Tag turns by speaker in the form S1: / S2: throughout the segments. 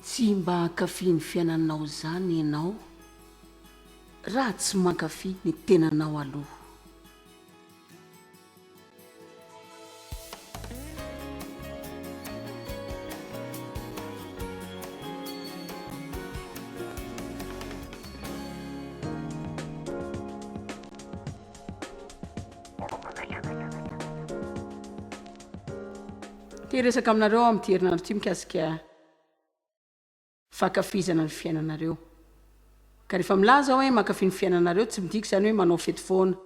S1: tsy mba hankafy ny fiainanao zany ianao raha tsy mankafy ny tenanao aloha. Ty resaka aminareo amin'ty herinandro ty mikasika fankafizana ny fiainanareo. Ka rehefa milaza hoe mankafy ny fiainanareo tsy midika zany hoe manao fety foana,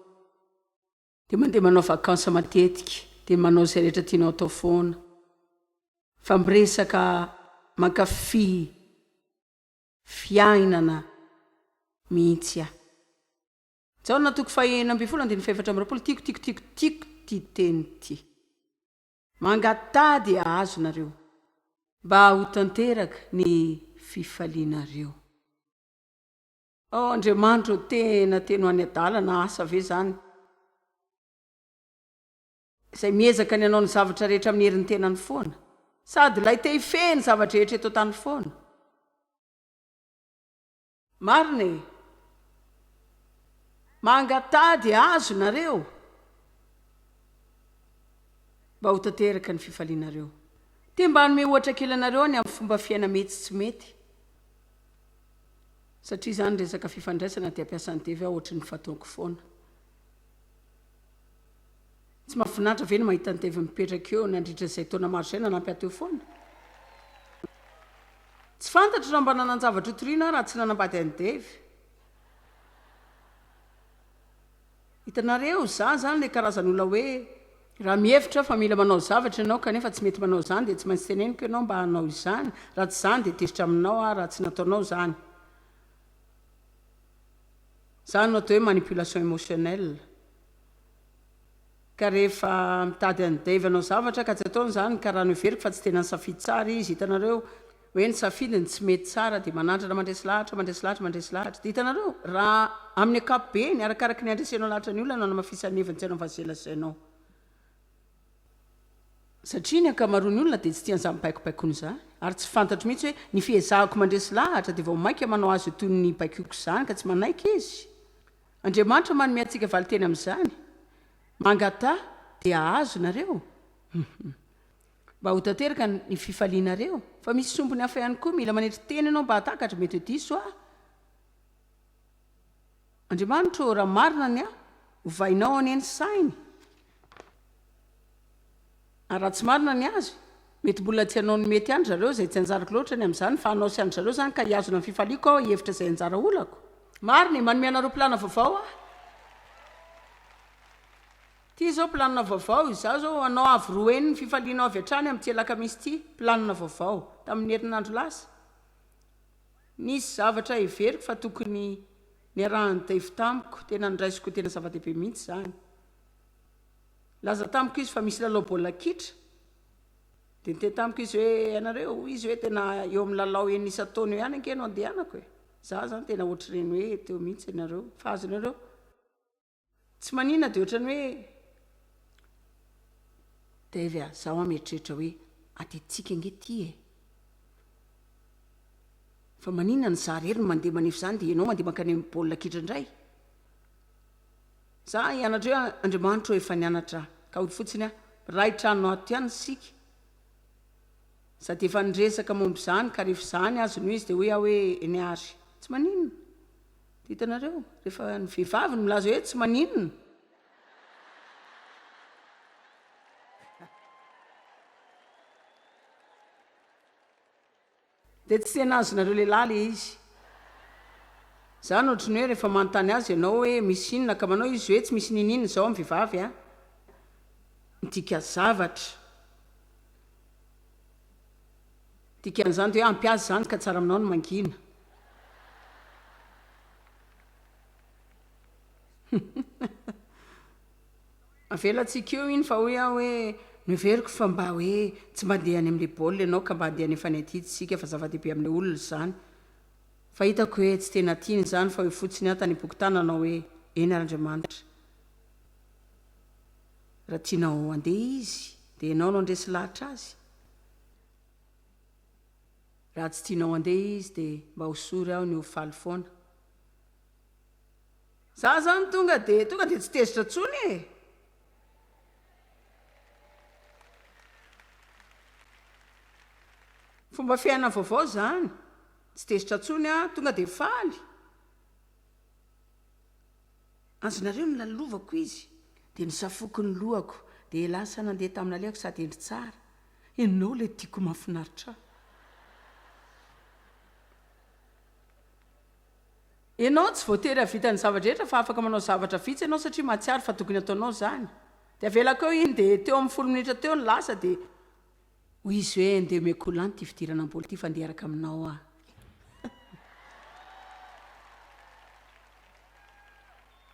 S1: dia mandeha manao vakansa matetika, dia manao izay rehetra tianao atao foana. Fa miresaka mankafy fiainana mihitsy aho. Zaho natoko fa 9/24 tiako ty teny ty. Mangatady ahazo nareo mba ho tanteraka ny fifalianareo. Andriamanitra tena teno any adalana asa ve zany izay miezaka ny anao ny zavatra rehetra amin'ny herin'ny tenany foana, sady lay te hifeny zavatra rehetra eto tany foana. Marina e, mangatady azo nareo mba ho tanteraka ny fifalianareo. Ty mba hanome ohatra kely anareo any amin'ny fomba fiaina mety tsy mety, satria zany resaka fifandraisana dia ampiasany tevy aho ohatry ny fataoko foana. Tsy mahafinaritra ve ny mahita ny tevy mipetraka eo nandritra izay taona maro izay nanampy ato foana. Tsy fantatro raha mba nanan-javatra hotoriana raha tsy nanambady any tevy. Hitanareo za zany le karazan'olona hoe raha mihevitra fa mila manao zavatra ianao kanefa tsy mety manao zany dia tsy maintsy teneniko ianao mba hanao izany, raha tsy zany dia tezitra aminao raha tsy nataonao zany. Zany no atao hoe manipulation émotionnelle. Ka rehefa mitady andevy anao zavatra ka tsy ataony zany ka raha noveriko fa tsy tena nisafidy tsara izy, hitanareo hoe nisafidiny tsy mety tsara dia manandrana mandresy lahatra. Dia hitanareo raha amin'ny ankapobeny arakaraka ny andresenao lahatra ny olona no mafisaneviny tsy anao vazelasainao. Satria ny ankamaroan'ny olona dia tsy tian'izany paikopaikony zany, ary tsy fantatro mihitsy hoe ny fiezahako mandresy lahatra dia vao mainka manao azy toy ny paikoko zany ka tsy manaiky izy. Andriamanitra manome antsika valiteny amin'izany. Mangata dia ahazo nareo mba ho tanteraka ny fifalianareo. Fa misy sombony hafa ihany koa mila manetry teny ianao mba hatakatra mety ho diso a. Andriamanitra raha marina ny aho hovainao aneny sainy, ary raha tsy marina ny azy mety mbola tsy hanao ny mety andry zareo izay tsy anjarako loatra ny amin'izany, fa hanao sy andry zareo zany ka hiazona ny fifaliako aho hevitra izay anjara olako. Marina e, manome anareo plana vaovao a. Ty zao planina vaovao, izaho zao anao avy roeny ny fifalianao avy hatrany amin'ny tielaka misy ty, planina vaovao tamin'ny herinandro lasa. Nisy zavatra heveriko fa tokony niarahany tevy tamiko, tena niraisiko tena zava-dehibe mihitsy zany. Laza tamiko izy fa misy lalao baolina kitra, dia niteny tamiko izy hoe ianareo, izy hoe tena eo amin'ny lalao isa-taona eo ihany ankenao andehanako e. Za zany tena ohatr'ireny hoe teo mihitsy ianareo, fa azonareo tsy manina dia ohatrany hoe tevy a, zaho ametrrehetra hoe atetitsika ange ty e. Fa manina ny za rery no mandeha manefy zany dia ianao mandeha mankany amin'ny baolina kitra indray. Za hianatra hoe Andriamanitra efa nianatra ka ho fotsiny aho raitrano ato ihany sika. Sady efa niresaka momby zany ka rehefa zany azony izy dia hoe aho hoe niary. Tsy maninona. Hitanareo rehefa ny vehivavy no milaza hoe tsy maninona. Dia tsy tena azonareo lehilahy le izy. Zany ohatrany hoe rehefa manontany azy ianao hoe misy inona ka manao izy hoe tsy misy ninina izao amin'ny vehivavy a. Midika zavatra. Dikan'izany dia hoe ampy azy zany ka tsara aminao no mangina. Avelantsika eo iny fa hoe aho hoe noveriko fa mba hoe tsy mandeha any amin'ilay baolina ianao ka mba handeha any efa ny atidy sika fa zava-dehibe amin'ilay olona zany. Fa hitako hoe tsy tena tiany zany fa hoe fotsiny aho tany bokitananao hoe eny Andriamanitra. Raha tianao andeha izy dia ianao no andresy lahatra azy. raha tsy tianao andeha izy dia mba hosory aho ny hofaly foana za zany tonga dia tsy tezitra tsony e fomba fiainana vaovao zany tsy tezitra tsony a tonga dia faly azonareo ny lalovako izy dia nisafoko ny lohako dia lasa nandeha tamin'naleako sady endry tsara ianao le tiako mahafinaritra ianao tsy voatery havitany zavatra rehetra fa afaka manao zavatra vitsy ianao satria mahatsiary fa tokony ataonao zany dia avelako eo iny dia teo amin'ny 10 minitra teo ny lasa dia hoy izy hoe andeha mekolany ty fidirana amboly ty fa andeha araka aminao ah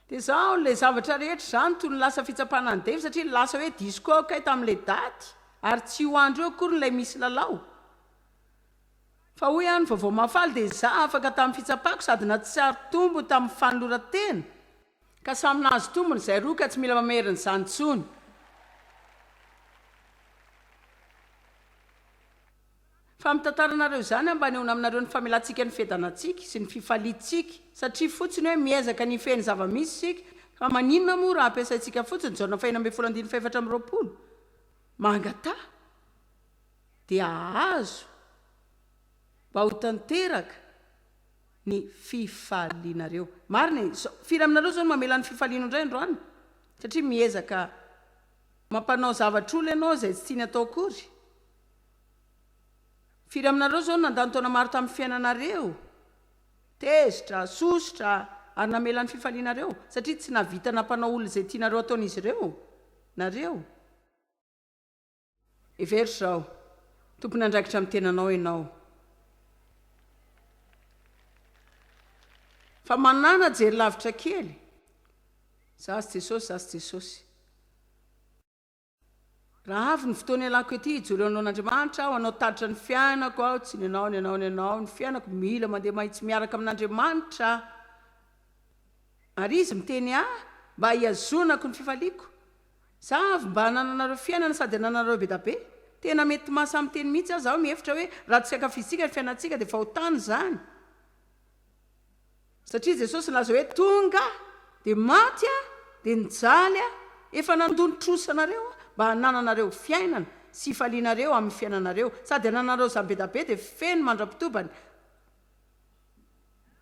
S1: dia zaho le zavatra rehetra zany toy ny lasa fitsapana ny devy satria lasa hoe disko kay tamin'ilay daty ary tsy ho andro eo akory nilay misy lalao fa hoy ihany vaovao mahafaly dia za afaka tamin'ny fitsapako sady na tsy ary tombo tamin'ny fanoloran-tena ka samy nahazo tombony izay roa ka tsy mila mameriny izany tsony fa mitantaranareo zany ambany eona aminareo ny famelantsika ny fedanantsika sy ny fifaliantsika satria fotsiny hoe miezaka ny feny zava-misy sika fa maninona moa raha ampiasaintsika fotsiny jaona 220 mangata dia ahazo mba ho tanteraka ny fifalianareo marina firy aminareo zao no mamela ny fifaliana indray androany satria miezaka mampanao zavatra olo ianao izay tsy tiany atao akory firy aminareo zao nandany taona maro tamin'ny fiainanareo tezitra sosotra ary namela ny fifalianareo satria tsy navita nampanao olo izay tianareo ataon'izy ireo nareo every zao tompony andraikitra amin'ny tenanao ianao fa manana jery lavitra kely za sy jesosy raha avy ny fotoana ialako ety hijory anao n'Andriamanitra aho anao taritra ny fiainako aho tsy ny anao ny fiainako mila mandeha mahitsy miaraka amin'Andriamanitra ary izy miteny mba hiazonako ny fifaliako za avy mba hanananareo fiainana sady hananareo be dabe tena mety mahasamy teny mihitsy aho zaho mihevitra hoe raha tsy ankafizitsika ny fiainantsika dia fa ho tany zany satria Jesosy laza hoe tonga dia maty dia nijaly efa nandonitrosanareo mba hanananareo fiainana sy falianareo amin'ny fiainanareo sady hananareo zany be dabe dia feno mandra-pitobany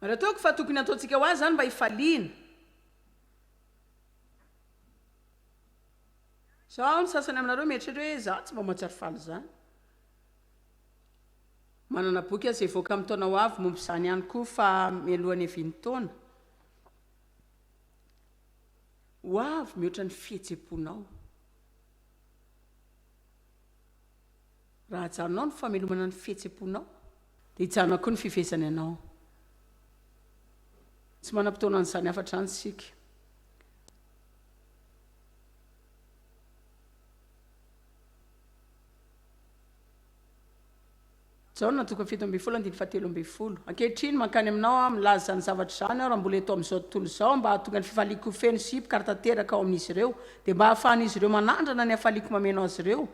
S1: ary ataoko fa tokony ataontsika ho azy zany mba hifaliana zaho ny sasany aminareo mieritreritra hoe za tsy mba mahatsary faly zany manana boky azy evoaka amin'ny taona ho avy momby izany ihany koa fa mialohan'ny eviany taona ho avy mihoatra ny fihetseponao raha hajanonao ny famelomana ny fihetseponao dia hijanona koa ny fifezany ianao tsy manam-potoana an'izany afatra any sika zao natoka 7:17 ankehitriny mankany aminao milaza zany zavatra zany aho raha mbola eto amin'izao tontolo izao mba hahatonga ny fifaliako feno sipy ka ratanteraka ao amin'izy ireo dia mba hahafahan'izy ireo manandrana ny hafaliako mameno azy ireo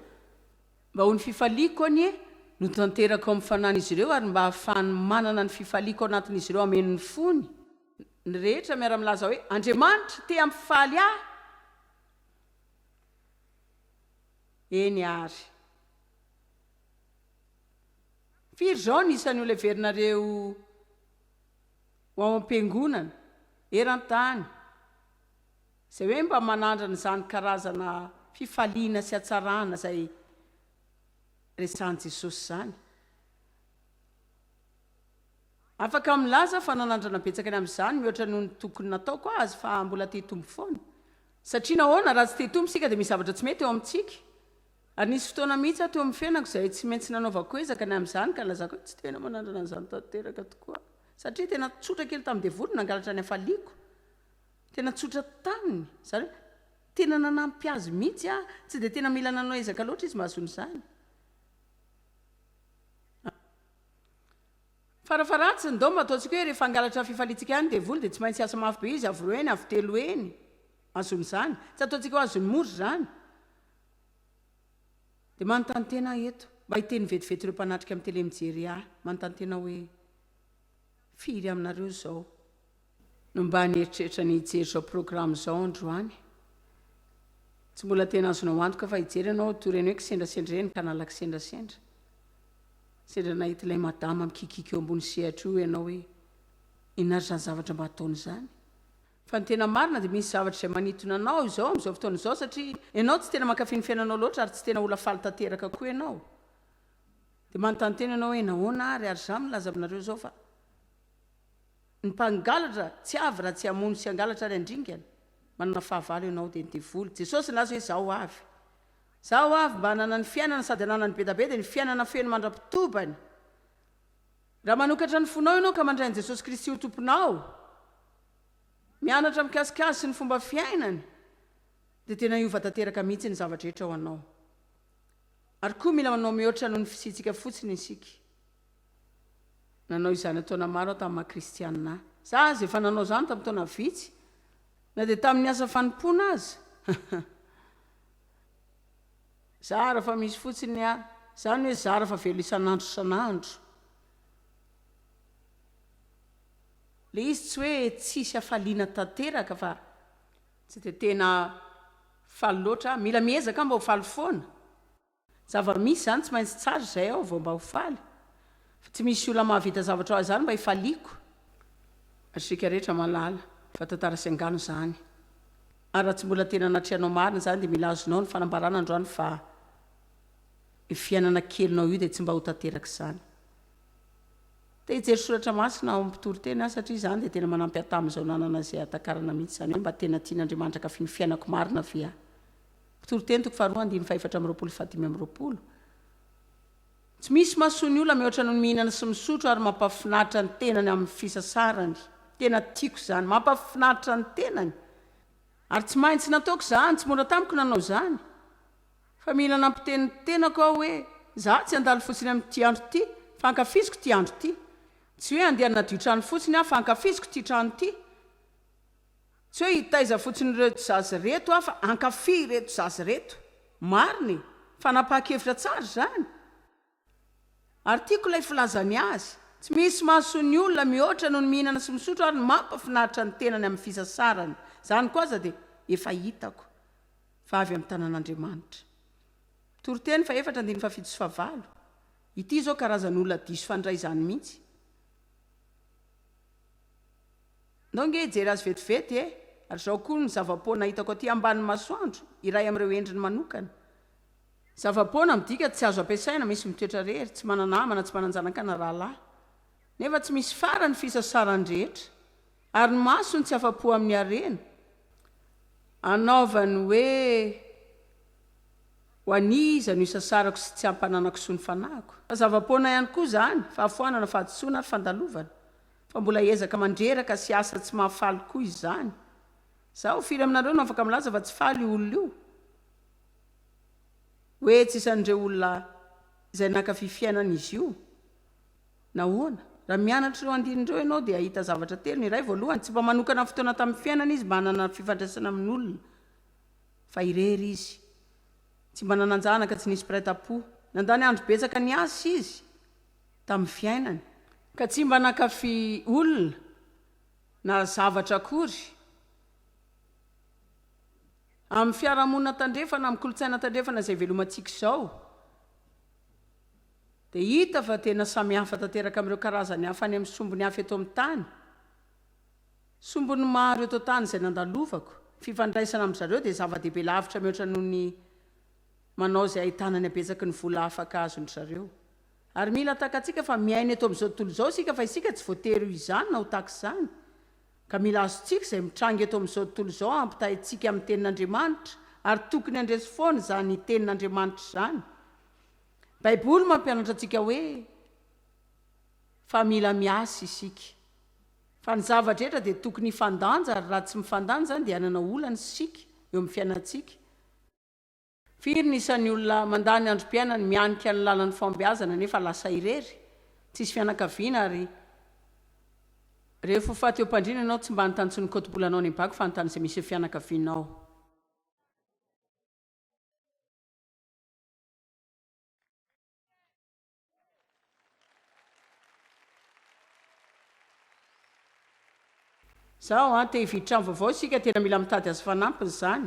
S1: mba ho ny fifaliako anie no tanteraka ao amin'ny fanan'izy ireo ary mba hahafahany manana ny fifaliako ao anatin'izy ireo ameno ny fony ny rehetra miara-milaza hoe Andriamanitra te ampifaly eny ary firy zao nisan'ny olo everinareo ho ao am-piangonana eran-tany izay hoe mba manandrana izany karazana fifaliana sy hatsarana izay resahan' Jesosy zany afaka milaza fa nanandrana betsaka ny amin'izany mihoatra noho ny tokony nataoko azy fa mbola te-tombo foana satria nahoana raha tsy te-tombo sika dia misy zavatra tsy mety eo amintsika ary nisy fotoana mihitsy aho teo amin'ny fiainako izay tsy maintsy nanaovako ezaka ny amin'izany ka lazako hoe tsy tena manandrana an'izany tanteraka tokoa satria tena tsotra kely tamin'ny devolo nangalatra ny hafaliako tena tsotra taminy zany hoe tena nanampy azy mihitsy tsy dia tena mila nanao ezaka loatra izy mahazony izany farafaratsy ny dao mba ataontsika hoe rehefa angalatra fifaliantsika ihany devolo dia tsy maintsy asa mafy be izy avy roa eny avy telo eny azony izany tsy ataontsika ho azony mory zany dia manontany tena eto mba hiteny vetivety ireo mpanatrika amin'ny tele mijery manontany tena hoe firy aminareo zao no mba nieritreritra ny hijery zao programa zao androany. Tsy mbola tena azonao antoka fa hijery ianao toreny hoe kisendrasendra reny ka nala kisendrasendra sendra nahita ilay madama mikikika eo ambony sehatra io ianao hoe inary zany zavatra mba ataony zany. Fa ny tena marina dia misy zavatra izay manitona anao izao amin'izao fotoana izao satria ianao tsy tena mankafy ny fiainanao loatra ary tsy tena ola faly tanteraka koa ianao. Dia manontany tena ianao hoe nahoana ary za milaza aminareo zao fa ny mpangalatra tsy avy raha tsy hamono sy angalatra ary andringana. Manana fahavalo ianao dia nydevoly. Jesosy laza hoe zaho avy mba hanana ny fiainana sady hanana ny bedabe dia ny fiainana feno mandra-pitobany. Raha manokatra ny fonao ianao ka mandray an'i Jesosy Kristy ho tomponao, mianatra mikasikazy sy ny fomba fiainany, dia tena hiova tanteraka mihitsy ny zavatra rehetra ho anao. Ary koa mila manao mihoatra noho ny fisitsika fotsiny isika. Nanao izany ataona maro aho tamin'ny maha-kristianina. Za zay efa nanao izany tamin'ny taona vitsy, na dia tamin'ny asa fanompoana aza. Zara fa misy fotsiny zany hoe zara fa velo isan'andro isan'andro. Le izy tsy hoe tsisy hafaliana tanteraka fa tsy dia tena faly loatra. Mila miezaka mba ho faly foana. Zava-misy zany tsy maintsy tsara izay ao vao mba ho faly. Fa tsy misy olona mahavita zavatra ao zany mba hifaliako. Asika rehetra malala fa tantara sy angano zany. Ary raha tsy mbola tena natrehanao marina zany dia mila azonao ny fanambarana androany fa ny fiainana kelinao io dia tsy mba ho tanteraka izany. Te hijery soratra masina ao amin'ny mpitory-teny satria izany dia tena manampy ahy tamin'izao nanana izay hatakarana mihitsy zany hoe mba tena tian'Andriamanitra ka fi ny fiainako marina via. Mpitory-teny 2:4-5:20. Tsy misy mahasoa ny olona mihoatra noho ny mihinana sy misotro ary mampafinaritra ny tenany amin'ny fisasarany. Tena tiako izany, mampafinaritra ny tenany. Ary tsy maintsy nataoko izany, tsy mora tamiko nanao izany. Fa mila nampiteny tenako aho hoe za tsy handalo fotsiny amin'ity andro ity, fa hankafiziko ity andro ity. Tsy hoe andeha nadio trano fotsiny aho fa hankafiziko ity trano ity. Tsy hoe hitaiza fotsiny reto zazy reto aho fa hankafy reto zazy reto. Mariny, fa napahakevitra tsara zany. Ary tiako ilay filazany azy. Tsy misy mahasoa ny olona mihoatra noho ny mihinana sy misotro ary mampafinaritra ny tenany amin'ny fisasarany. Zany koa aza dia efa hitako fa avy amin'ny tanan'Andriamanitra. Tori-teny 4:7-9. Ity zao karazan'olona diso fandray izany mihitsy. Ndao nge jery azy vetivety ary zao koa ny zava-poana hitako aty ambanin'ny masoandro iray amin'ireo endriny manokana. Zava-poana midika tsy azo ampiasaina, misy mitoetra rery, tsy mananamana, tsy mananjanaka na rahalahy. Nefa tsy misy farany fisasarany rehetra. Ary ny masony tsy afa-po amin'ny harena. Anaovany hoe ho aniza no isasarako sy tsy ampananako sy ny fanahiko. Fa zava-poana ihany koa zany, fahafoanana, fahadisoana ary fandalovana. Fa mbola ezaka mandreraka sy asa tsy mahafaly koa izany. Zaho firy aminareo no afaka milaza fa tsy faly olona io. Hoe tsy isan'ireo olona izay nankafy fiainana izy io. Nahoana? Raha mianatra ireo andinin'ireo ianao dia ahita zavatra telo. Ny iray voalohany, tsy mba manokana fotoana tamin'ny fiainana izy mba hanana fifandraisana amin'olona. Fa irery izy. Tsy mba nananjanaka, tsy nisy mpiray-tam-po. Nandany andro betsaka ny asa izy tamin'ny fiainany. Ka tsy mba nankafy olona na zavatra akory. Amin'ny fiarahamonina tandrefana, amin'ny kolontsaina tandrefana izay velomantsika izao, dia hita fa tena samy hafa tanteraka amin'ireo karazany hafa any amin'ny sombony hafa eto amin'ny tany. Sombony maro eto tany izay nandalovako. Fifandraisana amin'ny zareo dia zava-dehibe lavitra mihoatra noho ny manao izay ahitana ny abetsaky ny vola afaka azony zareo. Ary mila takatsika fa miaina eto amin'izao tontolo izao isika fa isika tsy voatery izany na ho tahaka izany. Ka mila azontsika izay mitranga eto amin'izao tontolo izao ampitahintsika amin'ny tenin'Andriamanitra ary tokony handresy foana izany tenin'Andriamanitra izany. Baiboly mampianatra antsika hoe fa mila miasa isika. Fa ny zavatra rehetra dia tokony hifandanja ary raha tsy mifandanja zany dia hanana olana isika eo amin'ny fiainantsika. Firy ny isan'ny olona mandany androm-piainany mianika ny lalan'ny fombiazana nefa lasa irery. Tsisy fianakaviana ary rehefa faty eo am-pandriana ianao tsy mba nitany tsy nikotobolanao ny bako fa nitany izay misy fianakavianao. zaho te hivitra ny vaovao sika tena mila mitady azy fanampiny zany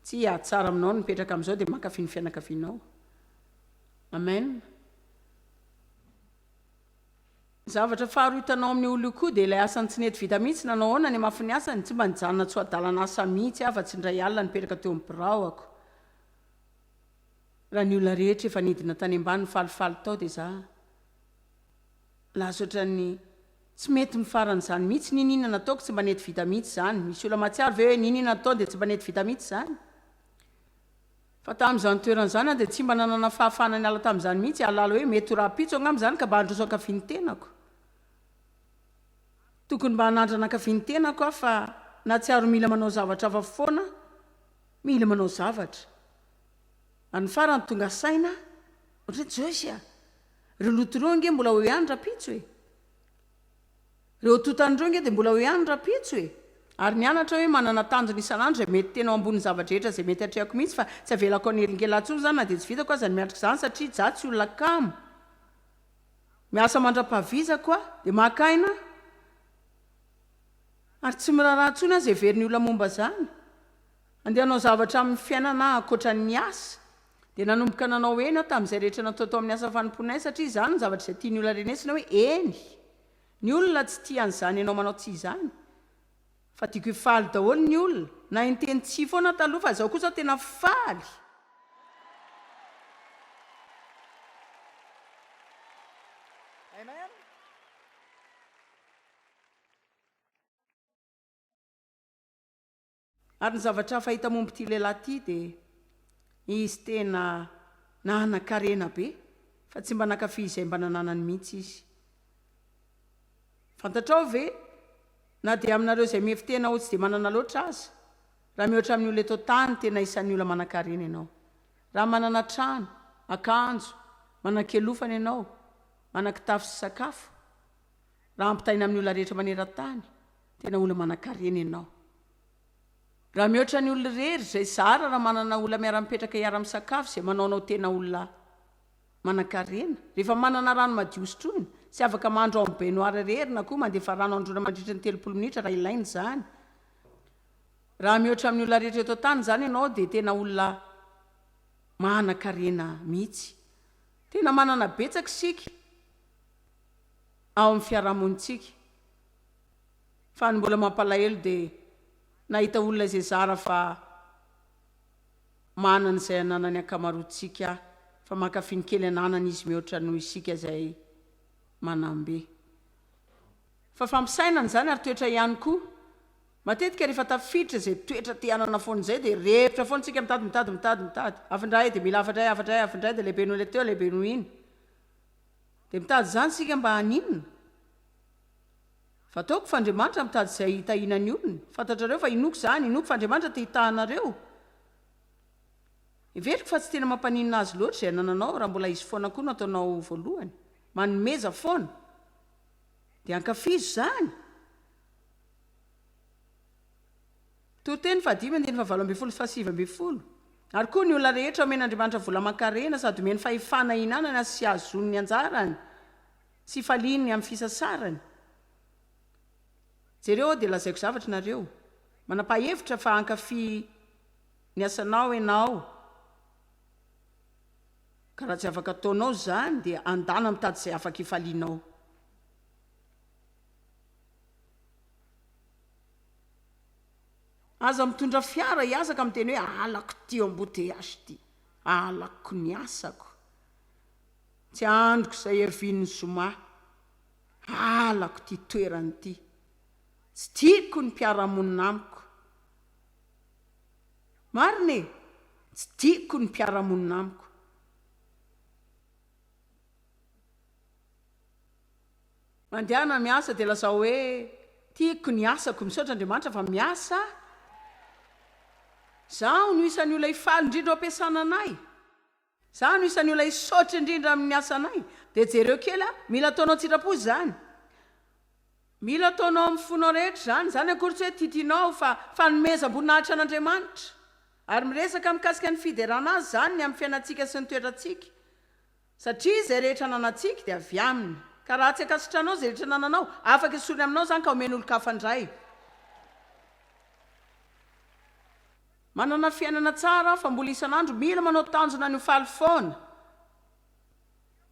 S1: tsy atsara aminao nipetraka amin'izao dia mankafy ny fianakavianao. Amen. Zavatra faharoa hitanao amin'ny olo koa dia ilay asany tsy nety vita mihitsy nanao ahoana ny mafy ny asany, tsy mba nijanona tsy ho-adalana asa mihitsy afa tsy indray alina nipetraka teo amin'ny biraoako. Raha ny olona rehetra efa nidina tany ambany falifaly tao dia za lasotra ny tsy mety mifaran'izany mihitsy, ninina nataoko tsy mba nety vita mihitsy zany. Misy olona matsiaro ve hoe ninina natao dia tsy mba nety vita mihitsy zany. Fa tamin'izany toeran'izany dia tsy mba nanana fahafahana ny ala tamin'izany mihitsy, alala hoe mety ho raha-pitso angambizany ka mba handroso ankaviany tenako. Tokony mba hanandrana ankaviany tenako aho fa natsiaro mila manao zavatra hafa foana, mila manao zavatra. Any farany tonga saina, ohatra Joyce reo lotoreo nge mbola hoe ihany raha-pitso e. Reo totan'ireo nge dia mbola hoe ihany raha-pitso e. Ary nianatra hoe manana tanjona isan'andro zay mety tena ao ambony zavatra rehetra zay mety atrehako mihitsy, fa tsy avelako an'eringelantsony zany na dia tsy vitako aza ny miatrika izany satria za tsy olona kamo. Miasa mandra-pahavizako aho dia makaina ary tsy miraharaha ntsony azy everiny olona momba zany. Andeha hanao zavatra amin'ny fiainana ankoatra ny asa dia nanomboka nanao eny aho tamin'izay rehetra natao tao amin'ny asa fanomponay satria izany ny zavatra izay tiany olona renesina hoe eny. Ny olona tsy tia an'izany ianao manao tsy izany. Fa tiako hifaly daholo ny olona, na inteny tsy foana taloha fa izao kosa tena faly. Amen. Ary ny zavatra fahita momby ity lehilahy ity dia izy tena nanan-karena be, fa tsy mba nankafy izay mba nananany mihitsy izy. Fantatrao ve na dia aminareo izay mihefitena ho tsy dia manana loatra aza, raha mihoatra amin'ny olona eto tany tena isan'ny olona manan-karena ianao. Raha manana trano, akanjo, manan-kelofana ianao, manan-kitafo sy sakafo, raha ampitaina amin'ny olona rehetra maneran-tany, tena olona manan-karena ianao. Raha mihoatra ny olona rery izay zara raha manana olona miara-mipetraka hiara-misakafo izay manaonao tena olona manan-karena. Rehefa manana rano madio sotroina, tsy afaka mandro ao amin'ny baignoire rery na koa mandefa rano androna mandritra ny 30 minitra raha ilaina izany. Raha mihoatra amin'ny olona rehetra eto tany zany ianao dia tena olona manan-karena mihitsy. Tena manana betsaka isika ao amin'ny fiarahamonintsika. Fa ny mbola mampalahelo dia nahita olona izay zara fa manana izay ananany ankamaroantsika, fa mankafy ny kely ananany izy mihoatra noho isika izay manambe. Fa fampisainana izany ary toetra ihany koa. Matetika rehefa tafiditra izay toetra te hanana foana izay dia rehetra foana tsika mitady. Afindray dia mila afindray dia lehibe noho ilay teo, lehibe noho iny. Dia mitady izany sika mba haninona. Fa ataoko fa Andriamanitra mitady izay hitahinany olona. Fantatrareo fa inoko zany, inoko fa Andriamanitra te hitahanareo. Iveriko fa tsy tena mampaninona azy loatra izay anananao raha mbola izy foana koa no ataonao voalohany. Manomeza foana. Dia ankafizo zany. Toteny fa 5:20 Ary koa ny olona rehetra omen'Andriamanitra vola aman-karena sady omeny fahefana hinanana sy azony ny anjarany sy faliny amin'ny fisasarany. Jereo dia lazaiko zavatra nareo. Manapa-hevitra fa hankafy ny asanao ianao. Ka raha tsy afaka ataonao zany dia andana mitady izay afaka hifalianao. Aza mitondra fiara hiasa ka miteny hoe alako ty embouteillage ty, alako ny asako. Tsy androko izay hervin'ny zoma, alako ty toerany ty. Tsy tiako ny mpiara-monina amiko. Marina e, tsy tiako ny mpiara-monina amiko. Mandehana miasa dia lazao hoe tiako ny asako, misaotra Andriamanitra fa miasa. Zaho no isan'ny olona hifaly indrindra ao ampiasana anay. Zaho no isan'ny olona hisaotra indrindra amin'ny asanay. Dia jereo kely mila ataonao sitrapo zany. Mila ataonao amin'ny fonao rehetra zany akory tsy hoe titinao fa fanomezam-boninahitra an'Andriamanitra. Ary miresaka mikasika ny fiderana azy zany ny amin'ny fiainantsika sy ny toetrantsika. Satria izay rehetra nanantsika dia avy aminy. Ka raha tsy akasitranao izay rehetra nananao, afaka isorony aminao zany ka omeny olo-kafa indray. manana fiainana tsara fa mbola isan'andro mila manao tanjona ny faly foana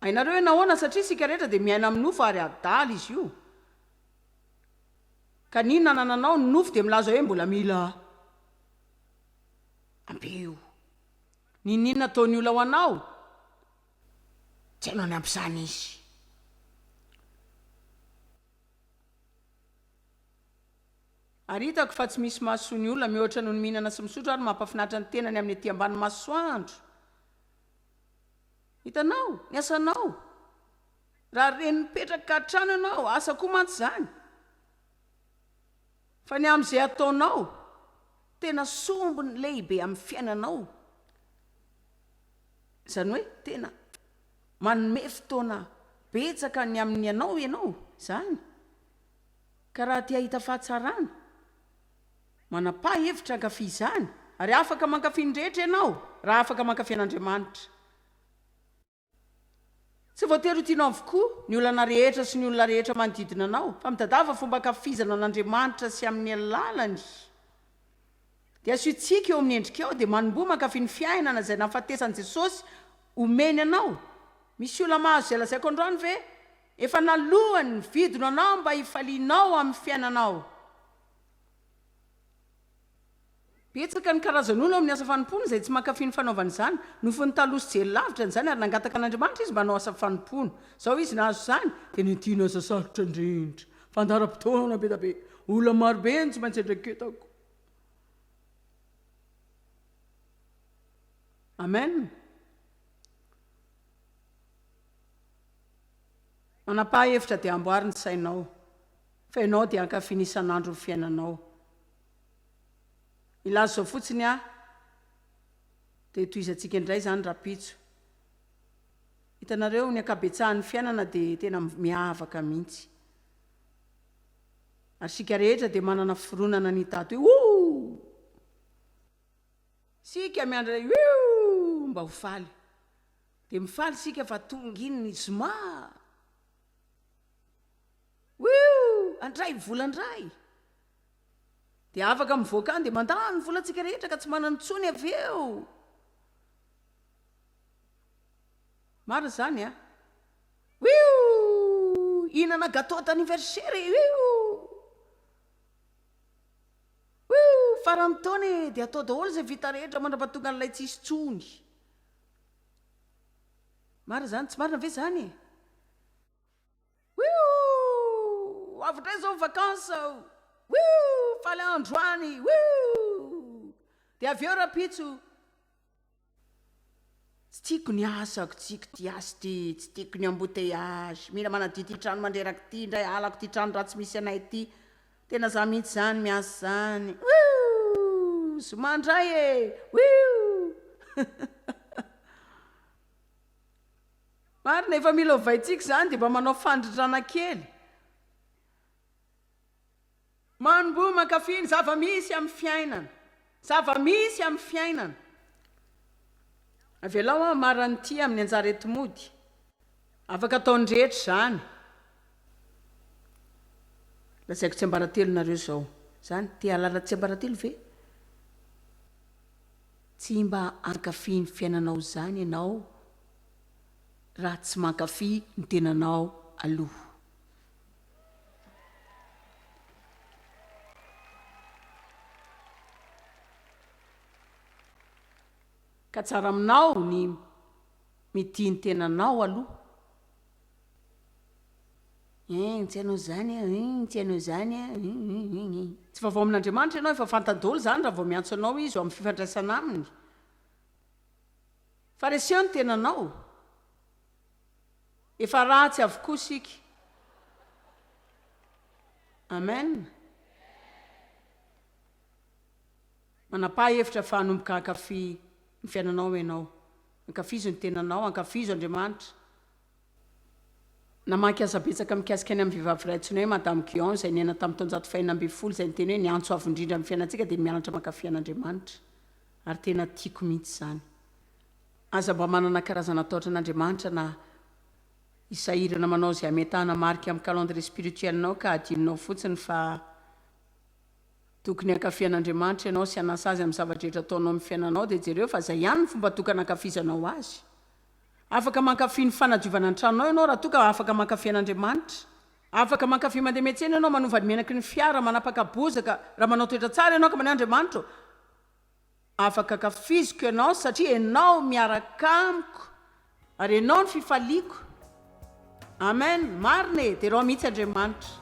S1: ainareo hoe nahoana satria sika rehetra dia miaina amin'ny nofo ary adaly izy io ka ninona nananao ny nofo dia milaza hoe mbola mila ambeo ninina ataony ola ho anao tsy hainao ny ampizany izy ary hitako fa tsy misy masoa ny olona mihoatra noho ny mihinana sy misotro ary mampafinaritra ny tenany amin'ny aty ambany masoandro hitanao ny asanao raha reny mipetraka ka hatrano ianao asa koa mantsy zany fa ny amin'izay ataonao tena sombony lehibe amin'ny fiainanao zany hoe tena manome fotoana betsaka ny amin'ny ianao zany ka raha tia hita fahatsarana manapa-hevitra hankafy izany ary afaka mankafy ny rehetra ianao raha afaka mankafy an'Andriamanitra tsy voatery ho tianao avokoa ny olana rehetra sy ny olona rehetra manodidina anao fa mitadava fomba kafizana an'Andriamanitra sy amin'ny alalany dia asoitsika eo amin'ny endrika eo dia manomboa mankafy ny fiainana izay nahafatesan'i Jesosy omeny anao misy olona mahazo izay lazaiko androany ve efa nalohany vidina anao mba hifalianao amin'ny fiainanao betsaka ny karazan'olona amin'ny asa fanompona izay tsy mankafy ny fanaovana izany nofony taloha sy jely lavitra n'izany ary nangataka an'Andriamanitra izy mba hanao asa fanompona zao izy nahazo izany dia nentiana asa sarotra indrindra fandaram-potoana be da be olona marobe ny tsy maintsy endreketako amen manapa-hevitra dia amboary ny sainao fa ianao dia hankafy ny isan'andro ny fiainanao ilazo zao fotsiny dia toizantsika indray zany rapitso hitanareo ny akabetsahan'ny fiainana dia tena miavaka mihitsy ary sika rehetra dia manana fironana ny tato hoe sika miandra mba ho faly dia mifaly sika fa tonga iny ny zoma andray volandray dia afaka mivoaka any dia mandany volantsika rehetra ka tsy manana tsony avy eo mara zany inana gâteau d'anniversaire farany taony dia atao daholo izay vita rehetra mandra-pahatonga an'ilay tsisy tsony mara zany tsy marina ve zany avy zao vakansa faly androany dia avy eo rapitso tsy tiako ny asako tsy asa ty tsy tiako ny embouteillage mila manadity ty trano mandreraka ty indray alako ty trano raha tsy misy anay ty tena za mihitsy zany miasa zany somandray marina efa mila hovaitsika zany dia mba manao fandritrana kely manombo mankafiny zava-misy amin'ny fiainana avelao marany ty amin'ny anjara etomody afaka ataony rehetra zany lazaiko tsy ambaratelo nareo zao zany ty alala tsy ambaratelo ve tsy mba ankafy ny fiainanao zany ianao raha tsy mankafy ny tenanao aloha ka tsara aminao ny mity ny tenanao aloha tsy hainao zany tsy hainao zany tsy fa vao amin'Andriamanitra ianao efa fantadolo zany raha vao miantso anao izy amin'ny fifandraisana aminy fa reseo ny tenanao efa ratsy avokoa sika amen manapa-hevitra fa hanomboka hankafy ny fiainanao ianao hankafizo ny tenanao hankafizo Andriamanitra namaky aza betsaka mikasika any amin'ny vehivavy raitsiny hoe madame Guion izay niaina tamin'ny taonjato fahaenina ambin'ny folo izay niteny hoe niantso avo indrindra amin'ny fiainantsika dia mianatra mankafy an'Andriamanitra ary tena tiako mihitsy zany aza mba manana karazana taotra an'Andriamanitra na isahirana manao izay ametahana marika amin'ny calendrier spirituelnao ka adininao fotsiny fa tokony hankafian'andriamanitra ianao sy anasa azy amin'ny zavatra rehetra ataonao amin'ny fiainanao dia jereo fa zay ihany ny fomba tokana hankafizanao azy. Afaka mankafy ny fanadiovana ny tranonao ianao raha toka afaka mankafian'andriamanitra. Afaka mankafy mandeha miantsena ianao manovany menaky ny fiara manapaka bozaka raha manao toetra tsara ianao ka many andriamanitra. Afaka kafiziko ianao satria ianao miaraka amiko ary ianao ny fifaliako. Amen. Marina dia rao mihitsy Andriamanitra.